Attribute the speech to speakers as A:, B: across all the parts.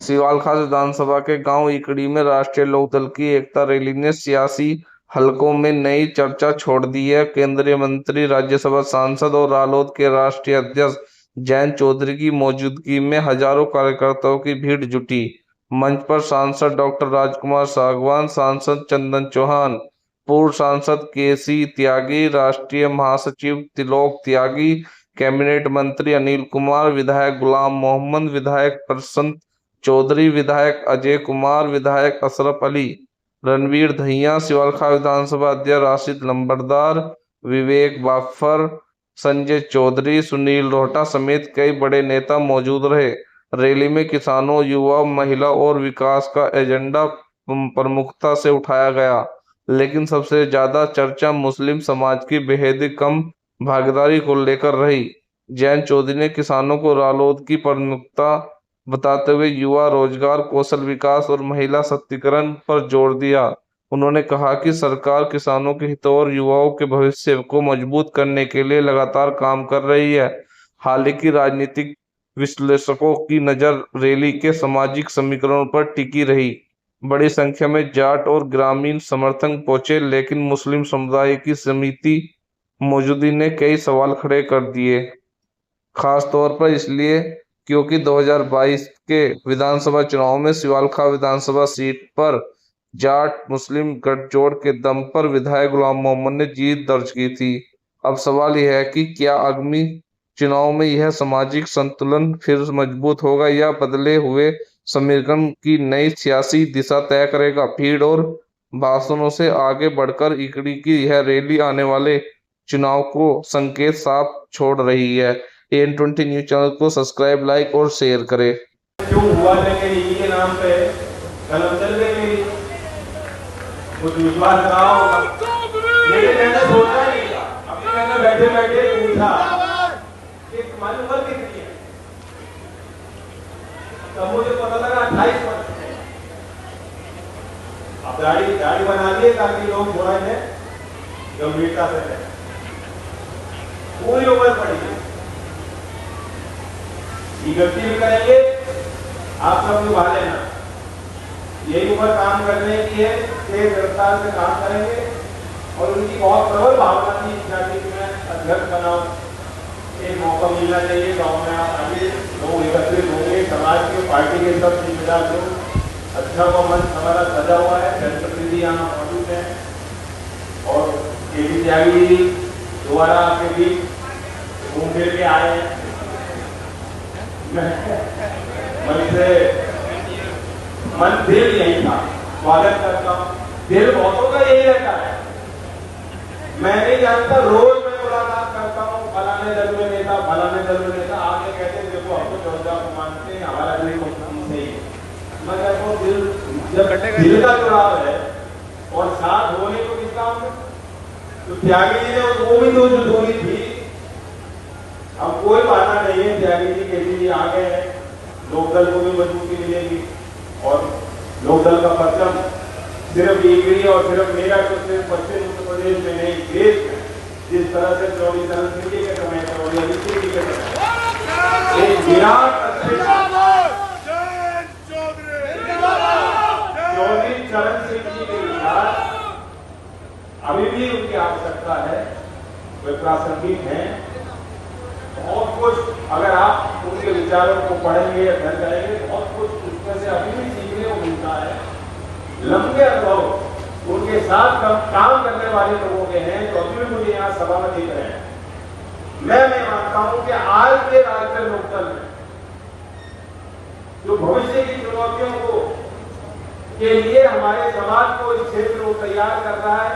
A: सिवालखास विधानसभा के गांव इकड़ी में राष्ट्रीय लोकदल की एकता रैली ने सियासी हलकों में नई चर्चा छोड़ दी है। केंद्रीय मंत्री, राज्यसभा सांसद और रालोद के राष्ट्रीय अध्यक्ष जयंत चौधरी की मौजूदगी में हजारों कार्यकर्ताओं की भीड़ जुटी। मंच पर सांसद डॉक्टर राजकुमार सागवान, सांसद चंदन चौहान, पूर्व सांसद केसी त्यागी, राष्ट्रीय महासचिव त्रिलोक त्यागी, कैबिनेट मंत्री अनिल कुमार, विधायक गुलाम मोहम्मद, विधायक प्रसन्न चौधरी, विधायक अजय कुमार, विधायक अशरफ अली, रणवीर दहिया, सिवालखा विधानसभा अध्यक्ष राशिद लंबरदार, विवेक बाफर, संजय चौधरी, सुनील रोहटा समेत कई बड़े नेता मौजूद रहे। रैली में किसानों, युवा, महिला और विकास का एजेंडा प्रमुखता से उठाया गया, लेकिन सबसे ज्यादा चर्चा मुस्लिम समाज की बेहद कम भागीदारी को लेकर रही। जयंत चौधरी ने किसानों को रालोद की प्रमुखता बताते हुए युवा रोजगार, कौशल विकास और महिला सशक्तिकरण पर जोर दिया। उन्होंने कहा कि सरकार किसानों के हितों और युवाओं के भविष्य को मजबूत करने के लिए लगातार काम कर रही है। हालांकि राजनीतिक विश्लेषकों की नजर रैली के सामाजिक समीकरणों पर टिकी रही। बड़ी संख्या में जाट और ग्रामीण समर्थक पहुंचे, लेकिन मुस्लिम समुदाय की समिति मौजूदगी ने कई सवाल खड़े कर दिए, खास तौर पर इसलिए क्योंकि 2022 के विधानसभा चुनाव में सिवालखा विधानसभा सीट पर जाट मुस्लिम गठजोड़ के दम पर विधायक गुलाम मोहम्मद ने जीत दर्ज की थी। अब सवाल यह है कि क्या आगामी चुनाव में यह सामाजिक संतुलन फिर मजबूत होगा या बदले हुए समीकरण की नई सियासी दिशा तय करेगा। भीड़ और भाषणों से आगे बढ़कर इकड़ी की यह रैली आने वाले चुनाव को संकेत साफ छोड़ रही है। AN20 न्यूज चैनल को सब्सक्राइब, लाइक और शेयर करें।
B: जो हुआ लेकिन के नाम पे कलम चल गई, कुछ विश्वास रहा होगा, लेकिन मैंने सोचा नहीं था। अभी मैंने बैठे बैठे पूछा कि तुम्हारी उम्र कितनी है, तब मुझे पता लगा 28 वर्ष। अब दाढ़ी बना लिए ताकि लोग थोड़ा इन्हें गंभीरता से लें। पूरी उम्र पड़ी है, ये गलती भी करेंगे, आप सब निभा लेना। यही उम्र काम करने की है, तेज रफ्तार से काम करेंगे। और उनकी बहुत प्रबल भावना थी, इच्छा थी कि मैं अध्यक्ष बनाऊं। एक मौका मिलना चाहिए, गाँव में आप आगे लोग एकत्रित होंगे, समाज के, पार्टी के सब जिम्मेदार लोग। अच्छा का मंच हमारा सजा हुआ है, जनप्रतिनिधि यहाँ मौजूद है और केसी त्यागी दोबारा आपके बीच घूम फिर के आए हैं। मन दिल यही था, स्वागत करता हूँ। दिल बहुतों का यही रहता है, मैं नहीं जानता। रोज मैं मुलाकात करता हूँ, फलाने दल में नेता, फलाने दल में नेता। आगे कहते हैं देखो हमको चौधा को मानते हैं, हमारा दिल नहीं है। मैं कहता हूँ जब दिल का जुड़ाव है और साथ होने को किस काम में, तो त्यागी जी ने वो भी तो जो दूरी थी। अब कोई बहाना नहीं है, त्यागी जी केसी जी आ गए हैं, लोकदल को भी मजबूती मिलेगी। और लोकदल का परचम सिर्फ इकड़ी और सिर्फ मेरा तो सिर्फ पश्चिम उत्तर प्रदेश में नहीं, देश में जिस तरह से 24 चरण सिंह के समय एक विराट चरण सिंह जी के विचार अभी भी उनकी आवश्यकता है, वे प्रासंगिक हैं। बहुत कुछ अगर आप उनके विचारों को पढ़ेंगे, अध्ययन करेंगे, बहुत कुछ उसमें से अभी भी सीखने को मिलता है। लंबे अनुभव उनके साथ काम करने वाले लोगों के हैं जो अभी भी मुझे यहाँ सभा में दिख रहे हैं। मैं मानता हूं कि आज के राष्ट्रीय लोकदल में जो भविष्य की चुनौतियों को के लिए हमारे समाज को, इस क्षेत्र को तैयार कर रहा है।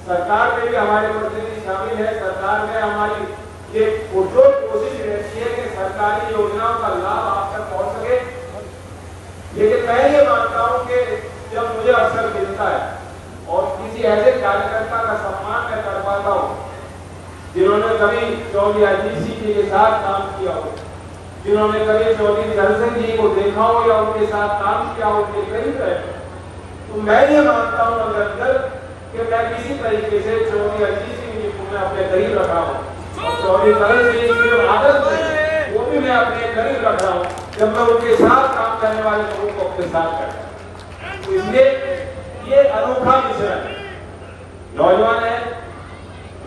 B: सरकार में भी हमारे प्रतिनिधि शामिल है। सरकार में हमारी ये पुरजोर कोशिश रहती है कि सरकारी योजनाओं का लाभ आप तक पहुंच सके। लेकिन मैं ये मानता हूं कि जब मुझे अवसर मिलता है और किसी ऐसे कार्यकर्ता का सम्मान मैं कर पाता हूं जिन्होंने कभी चौधरी अजीत सिंह जी के साथ काम किया हो, जिन्होंने कभी चौधरी चरण जी को देखा हो या उनके साथ काम किया हो, उनके करीब रहे, तो मैं ये मानता हूं अंदर कि मैं किसी तरीके से चौधरी अजीत सिंह जी को मैं अपने करीब रखा हूं और चौधरी चरण सिंह जी की जो आदत है वो भी मैं अपने करीब रख रहा हूं। जब मैं उनके साथ काम करने वाले लोगों को अपने साथ करता हूं। तो इसलिए ये अनोखा मिश्रण है। नौजवान है,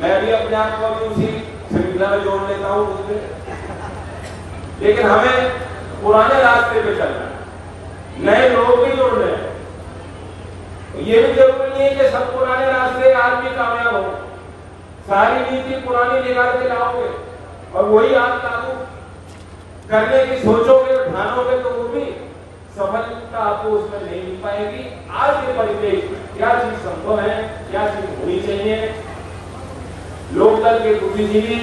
B: मैं भी अपने आप को भी उसी श्रृंखला में जोड़ लेता हूं उसमें, लेकिन हमें पुराने रास्ते पे चलना है, नए लोग भी जोड़ रहे हैं। ये भी जरूरी नहीं है कि सब पुराने रास्ते आज भी कामयाब हो। सारी नीति पुरानी निकाल के लाओगे और वही आप लागू करने की सोचोगे, ठानोगे, तो वो भी सफलता आपको उसमें नहीं मिल पाएगी। आज के परिवेश में क्या चीज संभव है, क्या चीज होनी चाहिए। लोकदल के बुद्धिजीवी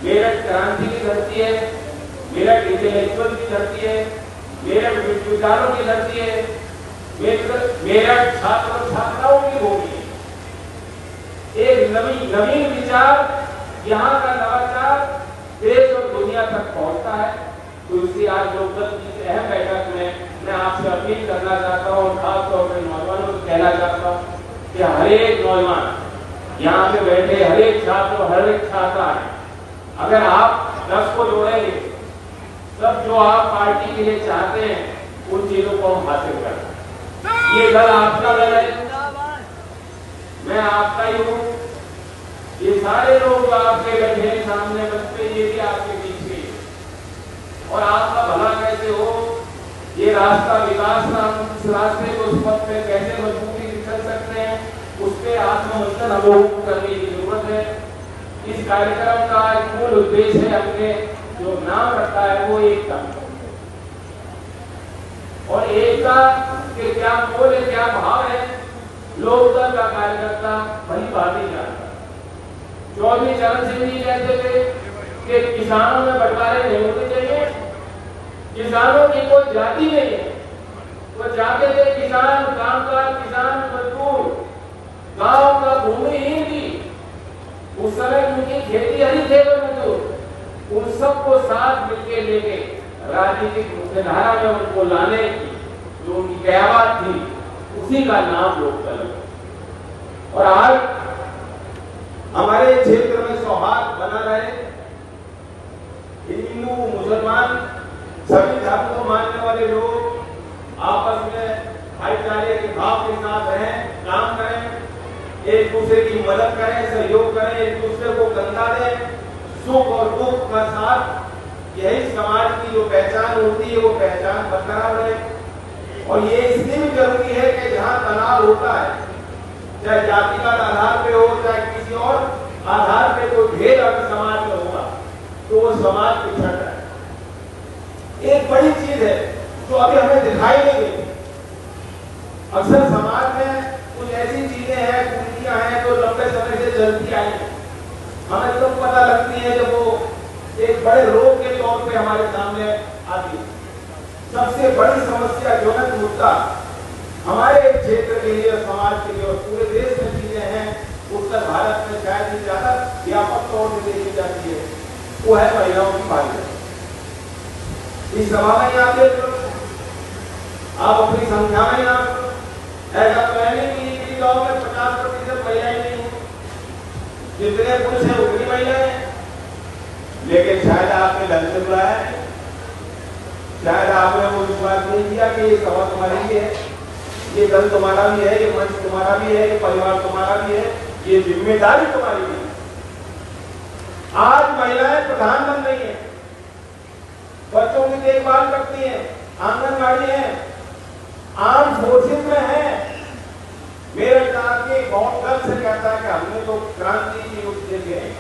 B: मेरठ क्रांति की धरती है, मेरठ इंटेलेक्चुअल की धरती है, मेरठ विचारों की धरती है, मेरठ छात्र छात्राओं की भूमि है। एक नवीन विचार, यहाँ का नवाचार देश और दुनिया तक पहुंचता है। तो इसलिए आज लोकदल की अहम बैठक में मैं आपसे अपील करना चाहता हूँ और खासतौर पर नौजवानों को कहना चाहता हूँ कि हर एक नौजवान, यहाँ पे बैठे हर एक छात्र, हर एक छात्रा है, अगर आप 10 को जोड़ेंगे, सब जो आप पार्टी के लिए चाहते हैं उन चीजों को हम हासिल करें। ये दल आपका दल है, मैं आपका ही हूँ। ये सारे लोग आपके बैठे सामने बच्चे, ये भी आपके बीच के, और आपका भला कैसे हो, ये रास्ता विकास का, उस रास्ते को, उस पथ पे कैसे मजबूती से चल सकते हैं, उस पर आत्ममंथन हम लोगों को करने की जरूरत है। इस कार्यक्रम का एक मूल उद्देश्य है, हमने जो नाम रखा है वो एकता, और एकता के क्या मूल है, क्या भाव है, लोकदल का कार्यकर्ता वही बात ही जानता। चौधरी चरण सिंह जी कहते थे कि किसानों में बंटवारे नहीं होने चाहिए, किसानों की कोई जाति नहीं है। वो चाहते थे किसान, कामगार, किसान, मजदूर, गांव का भूमिहीन भी, उस समय उनकी खेती हरी थे मजदूर, उन सबको साथ मिलकर लेके राजनीतिक मुख्यधारा में उनको लाने की जो उनकी कयावत थी, उसी का नाम लोकदल है। और आज हमारे क्षेत्र में सौहार्द बना रहे, हिंदू मुसलमान सभी धर्म को मानने वाले लोग आपस में भाईचारे के भाव के साथ रहें, काम करें, एक दूसरे की मदद करें, सहयोग करें, एक दूसरे को कंधा दें, सुख और दुख का साथ, यही समाज की जो पहचान होती है वो पहचान बरकरार रहे। और ये इसलिए भी जरूरी है कि जहाँ तनाव होता है, चाहे जातिगत आधार पे हो, चाहे किसी और आधार पे कोई भेद अगर समाज में होगा तो वो समाज पिछड़ रहा है। एक बड़ी चीज है जो अभी हमें दिखाई नहीं देती, अक्सर समाज में कुछ ऐसी चीजें हैं, कुरीतियां हैं जो लंबे समय से चलती आई हैं, हमें तो पता लगती है जब वो एक बड़े रोग के तौर पे हमारे सामने आती है। सबसे बड़ी समस्या, ज्वलंत मुद्दा हमारे क्षेत्र के लिए, समाज के लिए और पूरे देश में चीजें हैं, उत्तर भारत में शायद ही ज्यादा व्यापक तौर से देखी जाती है, वो है महिलाओं की भागीदारी। इस सभा में आप देख लो, आप अपनी संख्या में आप ऐसा तो है नहीं कि गांव में 50% महिलाएं नहीं है, जितने पुरुष हैं उतनी महिलाएं हैं। लेकिन शायद आपने ढंग से बुलाया है, शायद आपने वो विश्वास नहीं किया कि ये सभा तुम्हारी भी है, ये दल तुम्हारा भी है, ये मंच तुम्हारा भी है, ये परिवार तुम्हारा भी है, ये जिम्मेदारी तुम्हारी भी है। आज महिलाएं प्रधान बन रही हैं, बच्चों की देखभाल करती हैं, आंगनबाड़ी है, आर्म फोर्सेस में है। मेरा आदमी बहुत गर्व से कहता है कि हमने तो क्रांति की युग देखे हैं।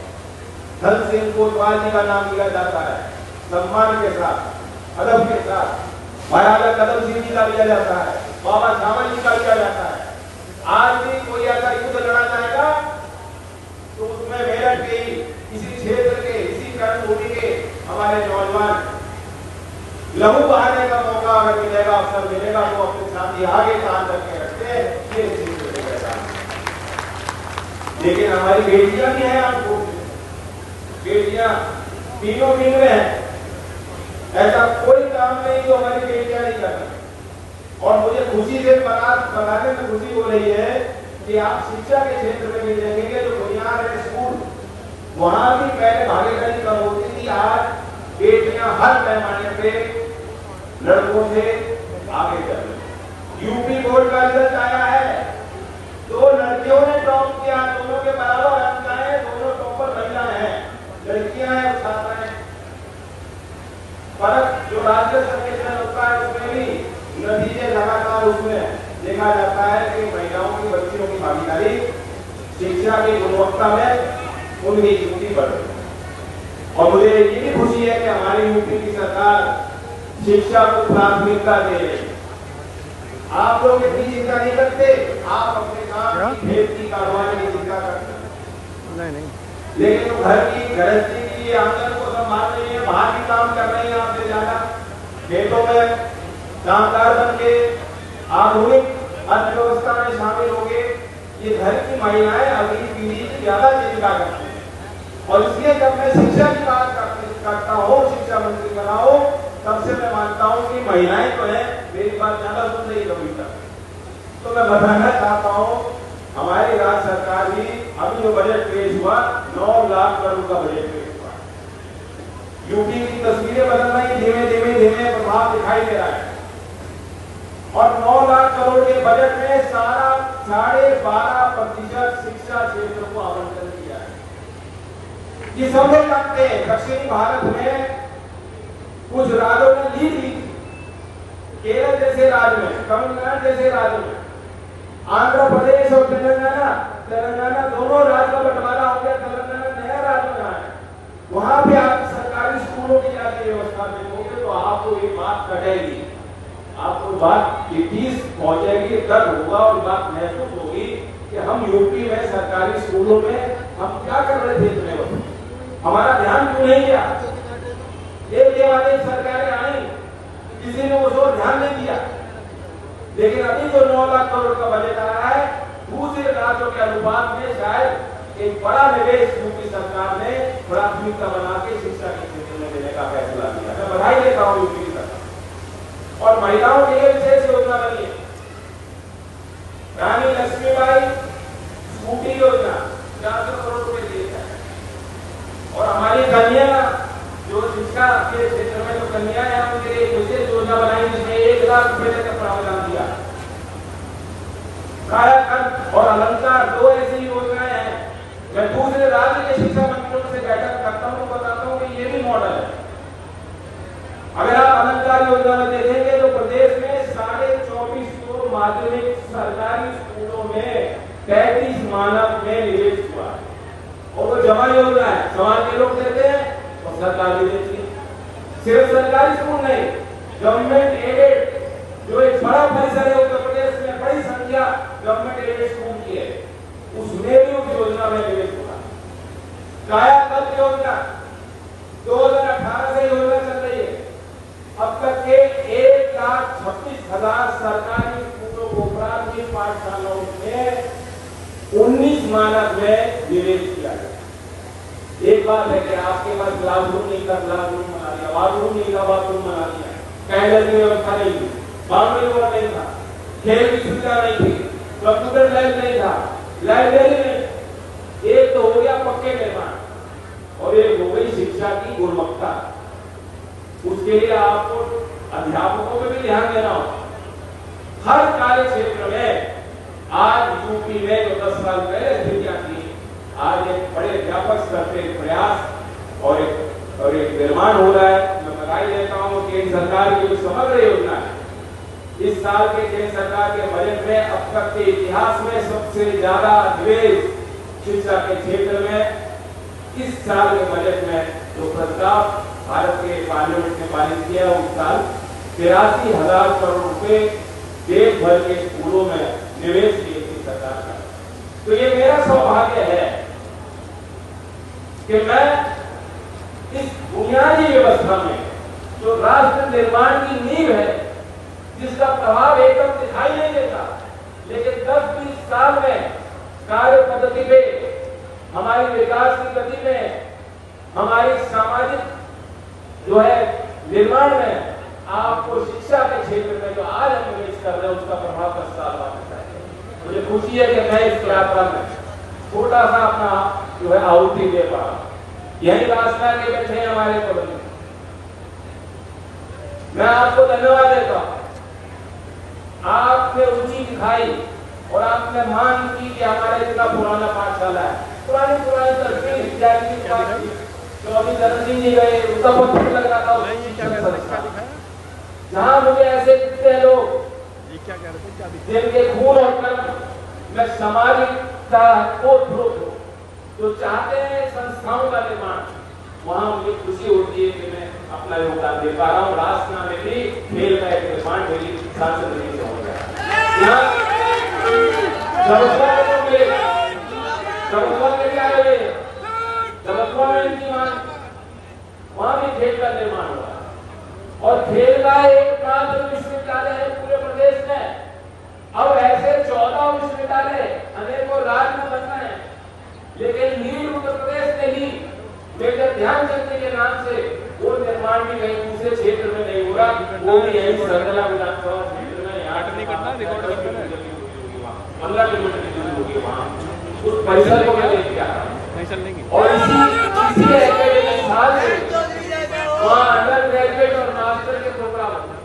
B: धन सिंह कोतवाल जी का नाम लिया जाता है, सम्मान के साथ, अदब के साथ। महाराजा कदम सिंह जी का लिया जाता है, बाबा सावंत जी का लिया जाता है। आज भी कोई ऐसा युद्ध लड़ा जाएगा तो उसमें मेरठ के इसी क्षेत्र के, इसी कर्मभूमि के हमारे नौजवान लहू बहाने का मौका अगर मिलेगा, अवसर मिलेगा, तो अपने साथ आगे काम करके रखते हैं। ये लेकिन हमारी बेटियां भी हैं, आपको बेटियां तीनों मिल रहे हैं, ऐसा कोई काम नहीं जो हमारी बेटियां नहीं कर रही। और मुझे खुशी से बताने में खुशी हो रही है कि आप शिक्षा के क्षेत्र में भी देखेंगे, जो बुनियाद है स्कूल, वहां भी पहले भागीदारी कम होती थी, आज बेटियां हर पैमाने पे लड़कों से आगे चल रहे। यूपी बोर्ड का रिजल्ट आया है, 2 लड़कियों ने टॉप किया, दोनों के बराबर अंक आए, दोनों टॉपर महिलाएं हैं, लड़कियां हैं और छात्राएं। फर्क जो राज्य सर्वेक्षण होता है उसमें भी नतीजे लगातार उसमें देखा जाता है कि महिलाओं की, बच्चियों की भागीदारी शिक्षा की गुणवत्ता में उनकी गिनती बढ़ रही है। और मुझे ये भी खुशी है कि हमारी यूपी की सरकार शिक्षा को प्राथमिकता दे रही है। आप लोग इतनी चिंता नहीं करते, आप अपने काम की, खेत की, कारोबार की चिंता करते हैं। नहीं। लेकिन तो घर की, गृहस्थी की, आंगन को संभाल रही है, बाहर भी काम कर रही है आपसे ज्यादा, खेतों में कामगार बन के आधुनिक अर्थव्यवस्था में शामिल हो गए। ये घर की महिलाएं अगली पीढ़ी की ज्यादा चिंता करती हैं। और इसलिए जब मैं शिक्षा की बात करता हूँ, शिक्षा मंत्री बना हूँ, तब से मैं मानता हूँ कि महिलाएं तो है, मेरी बात ज्यादा सुन रही कभी तक। तो मैं बताना चाहता हूँ, हमारी राज्य सरकार भी अभी जो बजट पेश हुआ, 9 लाख करोड़ का बजट पेश हुआ। यूपी की तस्वीरें बदल रही, धीमे धीमे प्रभाव दिखाई दे रहा है। और 9 लाख करोड़ के बजट में सारा 12.5% शिक्षा क्षेत्र को आवंटन किया है। ये सब लोग जानते हैं, दक्षिणी भारत में कुछ राज्यों ने लीड ली, केरल जैसे राज्य में, तमिलनाडु जैसे राज्य में, आंध्र प्रदेश और तेलंगाना दोनों राज्य का बंटवारा हो गया। तेलंगाना नया राज्य बना है, वहां पे आप सरकारी स्कूलों की जाके व्यवस्था देखोगे तो आपको ये बात कटेगी, आपको बात की फीस पहुंचेगी, दर्द होगा और बात महसूस होगी कि हम यूपी में सरकारी स्कूलों में हम क्या कर रहे थे इतने वक्त, हमारा ध्यान क्यों नहीं गया। ये वाली सरकारें आई, किसी ने उसको ध्यान नहीं दिया। लेकिन अभी जो 9 लाख करोड़ का बजट आया है, दूसरे राज्यों के अनुपात में शायद एक बड़ा निवेश यूपी सरकार ने प्राथमिकता बना के शिक्षा के क्षेत्र में देने का फैसला किया। मैं बधाई देता हूँ यूपी की सरकार। और महिलाओं के लिए विशेष योजना बनी है, रानी लक्ष्मीबाई स्कूटी योजना 400 करोड़ रुपए दिए जाए। और हमारी कन्या जो शिक्षा के क्षेत्र में जो कन्या है, उनके लिए विशेष योजना बनाई जिसमें 1 लाख रुपए तक का प्रावधान दिया। कायाकल्प और अलंकार 2 ऐसी योजनाएं हैं। मैं दूसरे राज्य के शिक्षा मंत्रियों से बैठक करता हूँ, बताता हूँ कि ये भी मॉडल है। अगर आप अलंकार योजना में देखेंगे तो प्रदेश में 2450 माध्यमिक सरकारी स्कूलों में 33 मानक में निवेश हुआ है। और वो जमा योजना है, समाज के लोग देते हैं और सरकार भी देती है। सिर्फ सरकारी स्कूल नहीं, गवर्नमेंट एडेड जो एक बड़ा परिसर है उत्तर प्रदेश में, बड़ी संख्या गवर्नमेंट एडेड स्कूल की है, उसमें भी उस योजना में निवेश हुआ। कायाकल्प योजना 2018 से योजना चल रही है। अब तक के 1,26,000 सरकारी स्कूलों को प्राथमिक पाठशालाओं में 19 मानक में निवेश किया गया। एक बात है कि आपके पास क्लासरूम नहीं था, क्लासरूम बना दिया, बाथरूम नहीं था, बाथरूम बना दिया, कैंडल की व्यवस्था नहीं थी, बाउंड्री वॉल नहीं था, खेल की सुविधा नहीं थी, कंप्यूटर लैब नहीं था, लाइब्रेरी नहीं। एक तो हो गया पक्के निर्माण और एक हो गई शिक्षा की गुणवत्ता। उसके लिए आपको अध्यापकों पे भी ध्यान देना होगा। हर कार्य क्षेत्र में आज यूपी में जो 10 साल पहले स्थितियां थी, आज एक बड़े व्यापक स्तर पे प्रयास और एक निर्माण हो रहा है। मैं बधाई देता हूँ केंद्र सरकार की जो समग्र योजना है, इस साल के केंद्र सरकार के बजट में अब तक के इतिहास में सबसे ज्यादा निवेश शिक्षा के क्षेत्र में इस साल के बजट में जो प्रस्ताव भारत के पार्लियामेंट ने पारित किया, उस साल 83,000 करोड़ रुपए देश भर के स्कूलों में निवेश किए थी सरकार का। तो ये मेरा सौभाग्य है कि मैं इस बुनियादी व्यवस्था में जो राष्ट्र निर्माण की नींव है, जिसका प्रभाव एकदम दिखाई नहीं देता, लेकिन 10-20 साल में कार्य पद्धति पे, हमारी विकास की गति में, हमारी सामाजिक जो है निर्माण में, आपको शिक्षा के क्षेत्र में जो आज हम निवेश कर रहे हैं उसका प्रभाव 10 साल बाद दिखता है। मुझे खुशी है कि मैं इस यात्रा में छोटा सा अपना जो है आहुति दे पा रहा हूं। यही वासना के बैठे हमारे प्रबंधक, मैं आपको धन्यवाद देता हूं। आपने रुचि दिखाई और आपने मान की कि हमारा इतना पुराना पाठशाला है, पुरानी तस्वीर विद्यार्थी के पास चौधरी चरण सिंह जी गए, उसका पत्थर लग रहा था जहां मुझे ऐसे दिखते हैं लोग जिनके खून और कर्म में सामाजिकता को ध्रुव हो, जो चाहते हैं संस्थाओं का निर्माण, वहां मुझे खुशी होती है कि मैं अपना योगदान दे पा रहा हूँ। रासना में भी खेल का एक निर्माण मेरी सांसद से हो गया। वहां भी खेल का निर्माण हुआ और खेल का एकमात्र विश्वविद्यालय है पूरे प्रदेश में। अब ऐसे 14 विश्वविद्यालय अनेकों राज्य में बनना है, लेकिन लीड उत्तर प्रदेश ने ली मेजर ध्यानचंद जी के नाम से, वो निर्माण भी कहीं दूसरे क्षेत्र में नहीं हो रहा, वो भी यही सरगला विधानसभा क्षेत्र में यहाँ नहीं करना, रिकॉर्ड करना है 15 किलोमीटर की दूरी होगी वहाँ, उस परिसर को मैं देख के आ रहा हूँ। और इसी एकेडमिक साल से वहाँ अंडर ग्रेजुएट और मास्टर के प्रोग्राम होंगे,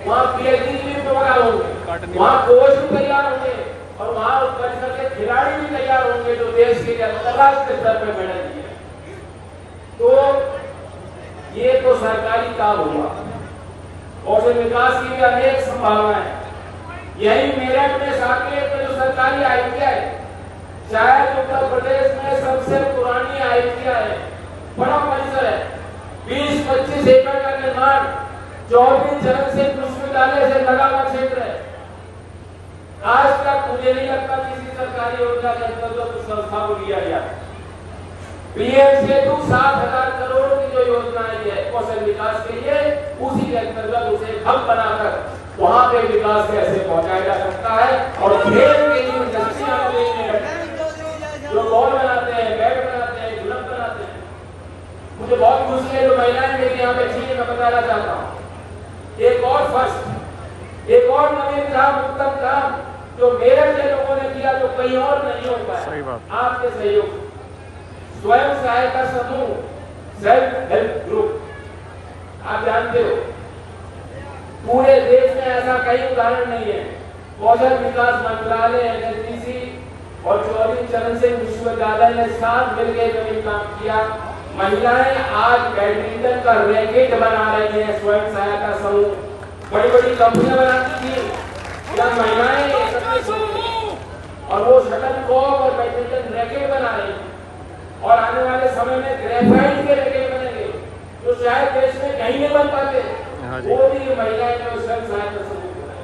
B: वहाँ पीएचडी के प्रोग्राम होंगे, वहाँ कोच भी तैयार होंगे और वहाँ उस परिसर के खिलाड़ी भी तैयार होंगे जो देश के अंतर्राष्ट्रीय स्तर पर मेडल दिए। तो ये तो सरकारी काम हुआ और विकास की भी अनेक संभावनाएं। यही मेरठ में साकेत में जो सरकारी आईटीआई, शायद उत्तर प्रदेश में सबसे पुरानी आईटीआई है, बड़ा परिसर है, 20-25 एकड़ का निर्माण, 24 चरण सिंह विश्वविद्यालय से लगा हुआ क्षेत्र है। आज तक मुझे नहीं लगता किसी सरकारी योजना के अंतर्गत उस संस्था को लिया गया। पीएम सेतु 7,000 करोड़ की जो योजना है कौशल विकास के लिए, उसी के अंतर्गत उसे हब बनाकर वहां पे विकास कैसे पहुंचाया जा सकता है। और खेल के लिए इंडस्ट्रियां जो बॉल बनाते हैं, बैट बनाते हैं, गुल्लक बनाते हैं, मुझे बहुत खुशी है जो महिलाएं मेरी यहाँ पे ठीक है, मैं बताना चाहता हूँ। एक और फर्स्ट, एक और नवीन काम, उत्तम काम जो मेरठ के लोगों ने किया, जो कहीं और नहीं हो पाया, आपके सहयोग, स्वयं सहायता समूह, सेल्फ हेल्प ग्रुप। आप जानते हो पूरे देश में ऐसा कई उदाहरण नहीं है। कौशल विकास मंत्रालय, एनएचपीसी और चौधरी चरण सिंह विश्वविद्यालय ने साथ मिलकर जो काम किया। महिलाएं आज बैडमिंटन का रैकेट बना रही हैं, स्वयं सहायता समूह, बड़ी बड़ी कंपनियां बनाती थी, या महिलाएं एकत्रित होती और वो शटलकॉक और बैडमिंटन रैकेट बना रही हैं। और आने वाले समय में ग्रेफाइट के रैकेट बनेंगे जो शायद देश में कहीं नहीं बन पाते, वो भी महिलाएं जो स्वयं सहायता समूह बनाए।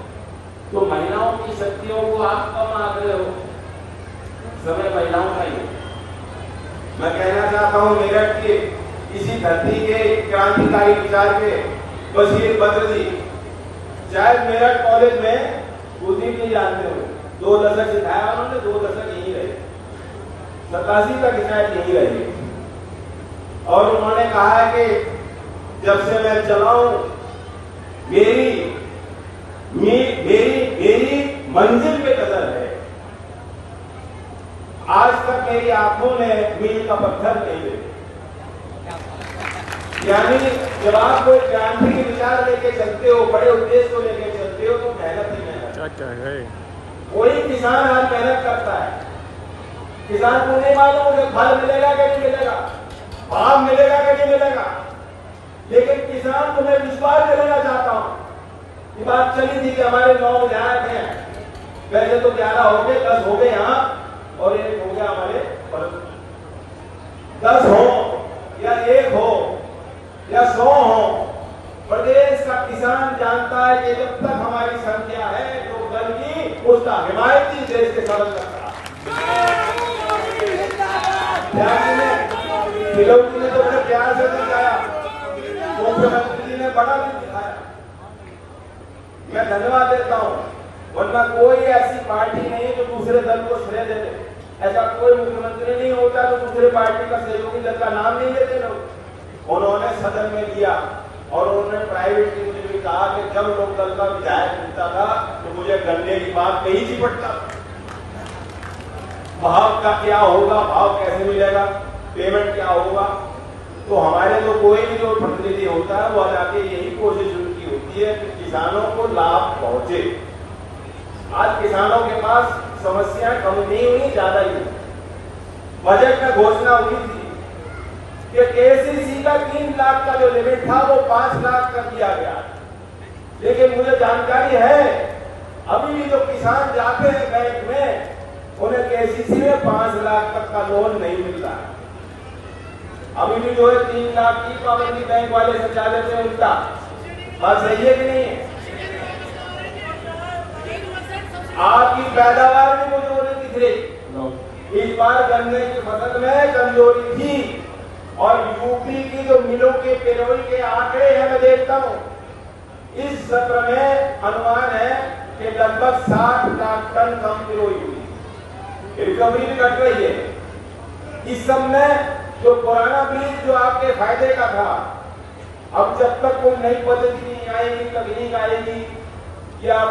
B: तो महिलाओं की शक्तियों को आप कम आंक रहे हो, समय महिलाओं का ही। मैं कहना चाहता हूँ मेरठ के इसी धरती के क्रांतिकारी विचार के बशीर बद्र जी, शायद मेरठ कॉलेज में कुलदीप जी जानते हो, 2 दशक सिखाया उन्होंने, 2 दशक यहीं रहे, 87 तक शायद यहीं रहे। और उन्होंने कहा है कि जब से मैं चला हूं, मेरी मंजिल पे कदर है। आज तक मेरी आंखों ने मील का पत्थर नहीं देखा। यानी जब आप कोई क्रांति के विचार लेके चलते हो, बड़े उद्देश्य को लेके चलते हो, तो मेहनत ही मेहनत है। कोई किसान आज मेहनत करता है, किसान को नहीं मालूम उसे फल मिलेगा कि नहीं मिलेगा, भाव मिलेगा कि नहीं मिलेगा, लेकिन किसान को मैं विश्वास दिलाना चाहता हूं। ये बात चली थी कि हमारे 9 विधायक हैं, वैसे तो 11 हो गए, 10 हो गए यहाँ और 1 हो गया हमारे, 10 हो या 1 हो या 100 हो, प्रदेश का किसान जानता है कि जब तक हमारी संख्या है तो दल की उसका हिमायती देश के साथ करता है। तिलौकी ने तो बड़े प्यार से दिखाया, मुख्यमंत्री जी ने बड़ा भी दिखाया, मैं धन्यवाद देता हूं। वरना कोई ऐसी पार्टी नहीं है जो दूसरे दल को श्रेय दे दे, ऐसा कोई मुख्यमंत्री नहीं होता तो दूसरे पार्टी का सहयोगी दल का नाम नहीं लेते लोग। उन्होंने सदन में दिया और उन्होंने प्राइवेट में भी कहा कि जब लोक दल का विधायक मिलता था तो मुझे गन्ने की बात कहीं नहीं पड़ता, भाव का क्या होगा, भाव कैसे मिलेगा, पेमेंट क्या होगा। तो हमारे तो कोई भी जो प्रतिनिधि होता है वो जाके यही कोशिश उनकी होती है कि किसानों को लाभ पहुंचे। आज किसानों के पास समस्याएं कम नहीं हुई, ज्यादा ही हुई। बजट में घोषणा हुई थी कि केसीसी का 3 लाख का जो लिमिट था वो 5 लाख कर दिया गया, लेकिन मुझे जानकारी है अभी भी जो किसान जाते हैं बैंक में उन्हें केसीसी में 5 लाख तक का लोन नहीं मिल रहा है। अभी भी जो है 3 लाख की पाबंदी बैंक वाले संचालक से उनका बात सही है कि नहीं है? आपकी पैदावार भी मुझे हो रही थी, इस बार गन्ने की फसल में कमजोरी थी और यूपी की जो मिलों के पेरोल के आंकड़े हैं मैं देखता हूं, इस सत्र में अनुमान है कि लगभग 60 लाख टन कम पेरोल हुई, रिकवरी भी घट रही है। इस सब में जो पुराना बीज जो आपके फायदे का था, अब जब तक कोई नई पद्धति नहीं आएगी, तकनीक आएगी, या